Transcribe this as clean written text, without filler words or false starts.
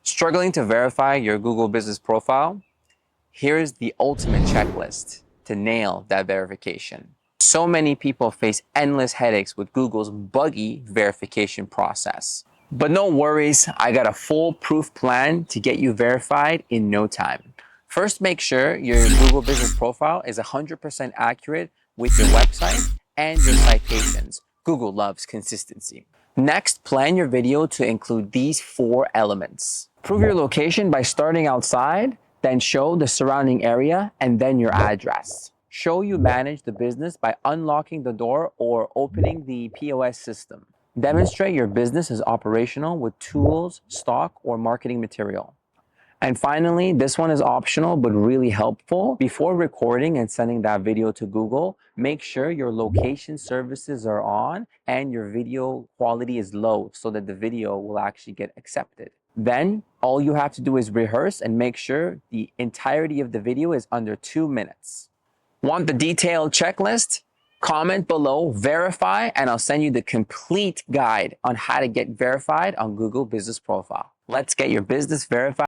Struggling to verify your Google business profile? Here's the ultimate checklist to nail that verification. So many people face endless headaches with Google's buggy verification process. But no worries, I got a foolproof plan to get you verified in no time. First, make sure your Google business profile is 100% accurate with your website and your citations. Google loves consistency. Next, plan your video to include these 4 elements. Prove your location by starting outside, then show the surrounding area, and then your address. Show you manage the business by unlocking the door or opening the POS system. Demonstrate your business is operational with tools, stock, or marketing material. And finally, this one is optional but really helpful. Before recording and sending that video to Google, make sure your location services are on and your video quality is low so that the video will actually get accepted. Then all you have to do is rehearse and make sure the entirety of the video is under 2 minutes. Want the detailed checklist? Comment below, verify, and I'll send you the complete guide on how to get verified on Google Business Profile. Let's get your business verified.